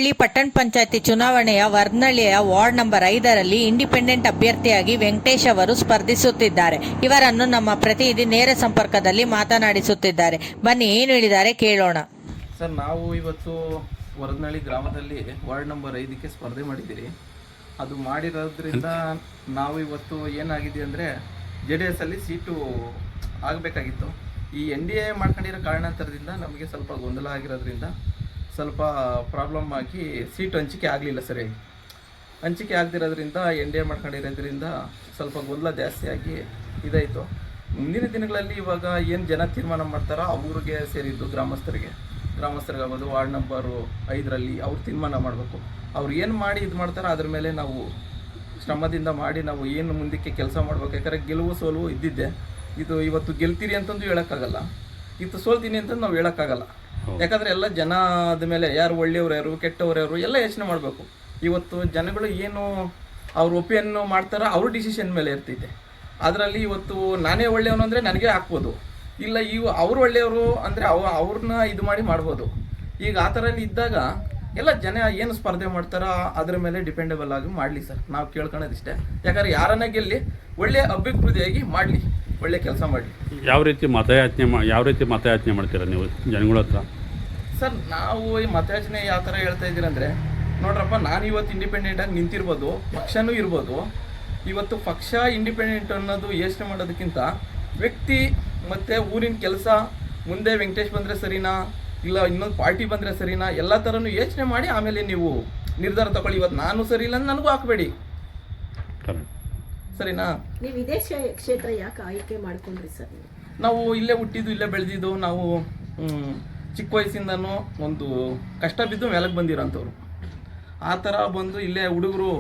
ವರ್ನಳ್ಳಿ ಪಟ್ಟಣ ಪಂಚಾಯತಿ ಚುನಾವಣೆಯ ವರ್ನಳ್ಳಿಯ ward number 5ರಲ್ಲಿ independent ಅಭ್ಯರ್ಥಿಯಾಗಿ ವೆಂಕಟೇಶ್ ಅವರು ಸ್ಪರ್ಧಿಸುತ್ತಿದ್ದಾರೆ. ಇವರನ್ನು ನಮ್ಮ ಪ್ರತಿನಿಧಿ ನೇರ ಸಂಪರ್ಕದಲ್ಲಿ ಮಾತನಾಡಿಸುತ್ತಿದ್ದಾರೆ. ಬನ್ನಿ, ಏನು ಹೇಳಿದ್ದಾರೆ ಕೇಳೋಣ. ಸರ್, ನಾವು ಇವತ್ತು ವರ್ನಳ್ಳಿ ಗ್ರಾಮದಲ್ಲಿ ವಾರ್ಡ್ ನಂಬರ್ 5ಕ್ಕೆ ಸ್ಪರ್ಧೆ ಮಾಡಿದ್ದೀರಿ. ಅದು ಮಾಡಿರೋದ್ರಿಂದ ನಾವು ಇವತ್ತು ಏನಾಗಿದೆ ಅಂದರೆ JDS ಅಲ್ಲಿ ಸೀಟು ಆಗಬೇಕಾಗಿತ್ತು. ಈ NDA ಮಾಡ್ಕೊಂಡಿರೋ ಕಾರಣಾಂತರದಿಂದ ನಮಗೆ ಸ್ವಲ್ಪ ಗೊಂದಲ ಆಗಿರೋದ್ರಿಂದ ಸ್ವಲ್ಪ ಪ್ರಾಬ್ಲಮ್ ಆಗಿ ಸೀಟು ಹಂಚಿಕೆ ಆಗಲಿಲ್ಲ ಸರಿಯಾಗಿ. ಹಂಚಿಕೆ ಆಗದಿರೋದ್ರಿಂದ NDA ಮಾಡ್ಕೊಂಡಿರೋದ್ರಿಂದ ಸ್ವಲ್ಪ ಗೊಂದಲ ಜಾಸ್ತಿ ಆಗಿ ಇದಾಯಿತು. ಮುಂದಿನ ದಿನಗಳಲ್ಲಿ ಇವಾಗ ಏನು ಜನ ತೀರ್ಮಾನ ಮಾಡ್ತಾರೋ ಅವ್ರಿಗೆ ಸೇರಿದ್ದು ಗ್ರಾಮಸ್ಥರಿಗಾಗೋದು ವಾರ್ಡ್ ನಂಬರು 5ರಲ್ಲಿ ಅವ್ರು ತೀರ್ಮಾನ ಮಾಡಬೇಕು. ಅವ್ರು ಏನು ಮಾಡಿ ಇದು ಮಾಡ್ತಾರೋ ಅದ್ರ ಮೇಲೆ ನಾವು ಶ್ರಮದಿಂದ ಮಾಡಿ ನಾವು ಏನು ಮುಂದಕ್ಕೆ ಕೆಲಸ ಮಾಡಬೇಕು. ಯಾಕಂದರೆ ಗೆಲುವು ಸೋಲುವು ಇದ್ದಿದ್ದೆ. ಇದು ಇವತ್ತು ಗೆಲ್ತೀರಿ ಅಂತಂದು ಹೇಳೋಕ್ಕಾಗಲ್ಲ, ಇವತ್ತು ಸೋಲ್ತೀನಿ ಅಂತಂದು ನಾವು ಹೇಳೋಕ್ಕಾಗಲ್ಲ. ಯಾಕಂದರೆ ಎಲ್ಲ ಜನದ ಮೇಲೆ ಯಾರು ಒಳ್ಳೆಯವ್ರು ಯಾರು ಕೆಟ್ಟವ್ರು ಯಾರು ಎಲ್ಲ ಯೋಚನೆ ಮಾಡಬೇಕು. ಇವತ್ತು ಜನಗಳು ಏನು ಅವ್ರ ಒಪಿನಿಯನ್ ಮಾಡ್ತಾರೋ ಅವ್ರ ಡಿಸಿಷನ್ ಮೇಲೆ ಇರ್ತೈತೆ. ಅದರಲ್ಲಿ ಇವತ್ತು ನಾನೇ ಒಳ್ಳೆಯವನು ಅಂದರೆ ನನಗೆ ಹಾಕ್ಬೋದು, ಇಲ್ಲ ಅವ್ರು ಒಳ್ಳೆಯವರು ಅಂದರೆ ಅವ್ರನ್ನ ಇದು ಮಾಡ್ಬೋದು. ಈಗ ಆ ಥರ ಇದ್ದಾಗ ಎಲ್ಲ ಜನ ಏನು ಸ್ಪರ್ಧೆ ಮಾಡ್ತಾರೋ ಅದ್ರ ಮೇಲೆ ಡಿಪೆಂಡಬಲ್ ಆಗಿ ಮಾಡಲಿ ಸರ್. ನಾವು ಕೇಳ್ಕೊಳ್ಳೋದಿಷ್ಟೇ. ಯಾಕಂದರೆ ಯಾರನ್ನ ಗೆಲ್ಲಿ ಒಳ್ಳೆಯ ಅಭಿವೃದ್ಧಿಯಾಗಿ ಮಾಡಲಿ, ಒಳ್ಳೆ ಕೆಲಸ ಮಾಡಲಿ. ಯಾವ ರೀತಿ ಮತಯಾಚನೆ ಮಾಡ್ತೀರಾ ನೀವು ಜನಗಳ ಹತ್ರ? ಸರ್, ನಾವು ಈ ಮತಯಾಚನೆ ಯಾವ ಥರ ಹೇಳ್ತಾ ಇದ್ದೀರಂದರೆ, ನೋಡ್ರಪ್ಪ, ನಾನು ಇವತ್ತು ಇಂಡಿಪೆಂಡೆಂಟಾಗಿ ನಿಂತಿರ್ಬೋದು, ಪಕ್ಷನೂ ಇರ್ಬೋದು. ಇವತ್ತು ಪಕ್ಷ ಇಂಡಿಪೆಂಡೆಂಟ್ ಅನ್ನೋದು ಯೋಚನೆ ಮಾಡೋದಕ್ಕಿಂತ ವ್ಯಕ್ತಿ ಮತ್ತು ಊರಿನ ಕೆಲಸ, ಮುಂದೆ ವೆಂಕಟೇಶ್ ಬಂದರೆ ಸರಿನಾ ಇಲ್ಲ ಇನ್ನೊಂದು ಪಾರ್ಟಿ ಬಂದರೆ ಸರಿನಾ, ಎಲ್ಲ ಥರನೂ ಯೋಚನೆ ಮಾಡಿ ಆಮೇಲೆ ನೀವು ನಿರ್ಧಾರ ತಗೊಳ್ಳಿ. ಇವತ್ತು ನಾನು ಸರಿ ಇಲ್ಲ ಅಂತ ನನಗೂ ಹಾಕಬೇಡಿ, ಸರಿನಾ? ನೀವು ಇದೇ ಕ್ಷೇತ್ರ ಯಾಕೆ ಆಯ್ಕೆ ಮಾಡ್ಕೊಂಡ್ರಿ ಸರ್? ನಾವು ಇಲ್ಲೇ ಹುಟ್ಟಿದ್ದು, ಇಲ್ಲೇ ಬೆಳೆದಿದ್ದು. ನಾವು ಚಿಕ್ಕ ವಯಸ್ಸಿಂದನೂ ಒಂದು ಕಷ್ಟ ಬಿದ್ದು ಮೇಲಕ್ಕೆ ಬಂದಿರೋಂಥವ್ರು. ಆ ಥರ ಬಂದು ಇಲ್ಲೇ ಹುಡುಗರು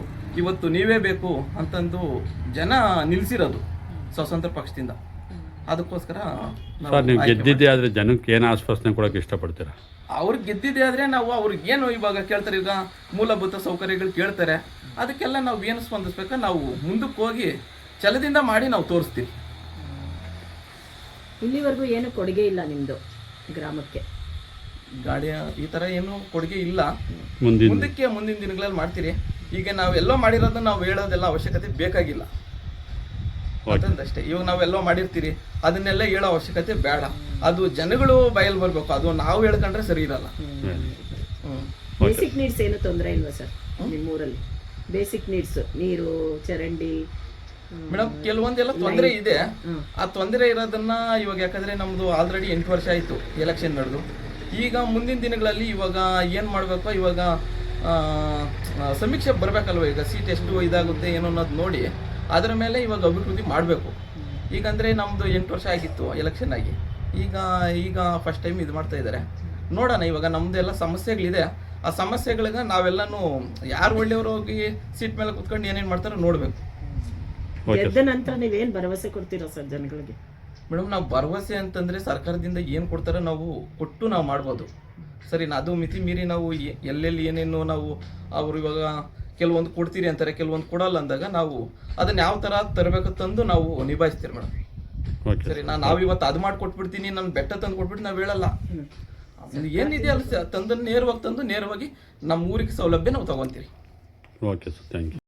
ಇವತ್ತು ನೀವೇ ಬೇಕು ಅಂತಂದು ಜನ ನಿಲ್ಲಿಸಿರೋದು ಸ್ವಾತಂತ್ರ್ಯ ಪಕ್ಷದಿಂದ. ಅದಕ್ಕೋಸ್ಕರ ನೀವು ಗೆದ್ದಿದ್ದೆ ಆದರೆ ಜನಕ್ಕೆ ಏನು ಆಶ್ವಾಸನೆ ಕೊಡೋಕೆ ಇಷ್ಟಪಡ್ತೀರಾ? ಅವ್ರಿಗೆ ಗೆದ್ದಿದ್ದೆ ಆದರೆ ನಾವು ಅವ್ರಿಗೇನು ಇವಾಗ ಕೇಳ್ತಾರೆ, ಈಗ ಮೂಲಭೂತ ಸೌಕರ್ಯಗಳು ಕೇಳ್ತಾರೆ, ಅದಕ್ಕೆಲ್ಲ ನಾವು ಏನು ಸ್ಪಂದಿಸ್ಬೇಕು, ನಾವು ಮುಂದಕ್ಕೆ ಹೋಗಿ ಛಲದಿಂದ ಮಾಡಿ ನಾವು ತೋರಿಸ್ತೀವಿ. ಇಲ್ಲಿವರೆಗೂ ಏನು ಕೊಡುಗೆ ಇಲ್ಲ ನಿಮ್ಮದು ಗ್ರಾಮಕ್ಕೆ? ಗಾಡಿಯ ಈ ಥರ ಏನು ಕೊಡುಗೆ ಇಲ್ಲ. ಮುಂದಿನ ದಿನಗಳಲ್ಲಿ ಮಾಡ್ತೀರಿ. ಈಗ ನಾವೆಲ್ಲೋ ಮಾಡಿರೋದನ್ನ ನಾವು ಹೇಳೋದೆಲ್ಲ ಅವಶ್ಯಕತೆ ಬೇಕಾಗಿಲ್ಲ ಅಂತಂದಷ್ಟೇ. ಇವಾಗ ನಾವೆಲ್ಲೋ ಮಾಡಿರ್ತೀರಿ, ಅದನ್ನೆಲ್ಲ ಹೇಳೋ ಅವಶ್ಯಕತೆ ಬೇಡ. ಅದು ಜನಗಳು ಬಯಲು ಬರಬೇಕು, ಅದು ನಾವು ಹೇಳ್ಕೊಂಡ್ರೆ ಸರಿ ಇರಲ್ಲ. ಬೇಸಿಕ್ ನೀಡ್ಸ್ ಏನು ತೊಂದರೆ ಇಲ್ವಾ ಸರ್ ನಿಮ್ಮೂರಲ್ಲಿ? ಬೇಸಿಕ್ ನೀಡ್ಸ್, ನೀರು, ಚರಂಡಿ ಮೇಡಮ್, ಕೆಲವೊಂದೆಲ್ಲ ತೊಂದರೆ ಇದೆ. ಆ ತೊಂದರೆ ಇರೋದನ್ನ ಇವಾಗ ಯಾಕಂದ್ರೆ ನಮ್ದು ಆಲ್ರೆಡಿ 8 ವರ್ಷ ಆಯಿತು ಎಲೆಕ್ಷನ್ ನಡೆದು. ಈಗ ಮುಂದಿನ ದಿನಗಳಲ್ಲಿ ಇವಾಗ ಏನು ಮಾಡಬೇಕು, ಇವಾಗ ಸಮೀಕ್ಷೆ ಬರಬೇಕಲ್ವ. ಈಗ ಸೀಟ್ ಎಷ್ಟು ಇದಾಗುತ್ತೆ ಏನೋ ಅನ್ನೋದು ನೋಡಿ ಅದರ ಮೇಲೆ ಇವಾಗ ಅಭಿವೃದ್ಧಿ ಮಾಡಬೇಕು. ಈಗಂದರೆ ನಮ್ಮದು 8 ವರ್ಷ ಆಗಿತ್ತು ಎಲೆಕ್ಷನ್ ಆಗಿ. ಈಗ ಫಸ್ಟ್ ಟೈಮ್ ಇದು ಮಾಡ್ತಾ ಇದ್ದಾರೆ. ನೋಡೋಣ, ಇವಾಗ ನಮ್ಮದೆಲ್ಲ ಸಮಸ್ಯೆಗಳಿದೆ. ಆ ಸಮಸ್ಯೆಗಳಿಗೆ ನಾವೆಲ್ಲನೂ ಯಾರು ಒಳ್ಳೆಯವರು ಹೋಗಿ ಸೀಟ್ ಮೇಲೆ ಕುತ್ಕೊಂಡು ಏನೇನು ಮಾಡ್ತಾರೋ ನೋಡಬೇಕು. ಗೆದ್ದ ನಂತರ ನೀವೇನು ಭರವಸೆ ಕೊಡ್ತೀರಾ ಸರ್ ಜನಗಳಿಗೆ? ಮೇಡಮ್, ನಾವು ಭರವಸೆ ಅಂತಂದರೆ ಸರ್ಕಾರದಿಂದ ಏನು ಕೊಡ್ತಾರೋ ನಾವು ಕೊಟ್ಟು ನಾವು ಮಾಡ್ಬೋದು, ಸರಿನಾ? ಅದು ಮಿತಿ ಮೀರಿ ನಾವು ಎಲ್ಲೆಲ್ಲಿ ಏನೇನು ನಾವು ಅವರು ಇವಾಗ ಕೆಲವೊಂದು ಕೊಡ್ತೀರಿ ಅಂತಾರೆ, ಕೆಲವೊಂದು ಕೊಡಲ್ಲ ಅಂದಾಗ ನಾವು ಅದನ್ನ ಯಾವ ಥರ ತರಬೇಕು ತಂದು ನಾವು ನಿಭಾಯಿಸ್ತೀರಿ ಮೇಡಮ್, ಸರಿನಾ? ನಾವು ಇವತ್ತು ಅದು ಮಾಡಿ ಕೊಟ್ಬಿಡ್ತೀನಿ, ನನ್ನ ಬೆಟ್ಟ ತಂದು ಕೊಟ್ಬಿಟ್ಟು ನಾವು ಹೇಳಲ್ಲ. ಏನಿದೆ ಅಲ್ಲಿ ತಂದನ್ನು ನೇರವಾಗಿ ತಂದು ನೇರವಾಗಿ ನಮ್ಮ ಊರಿಗೆ ಸೌಲಭ್ಯ ನಾವು ತಗೊತೀರಿ. Okay sir, thank you.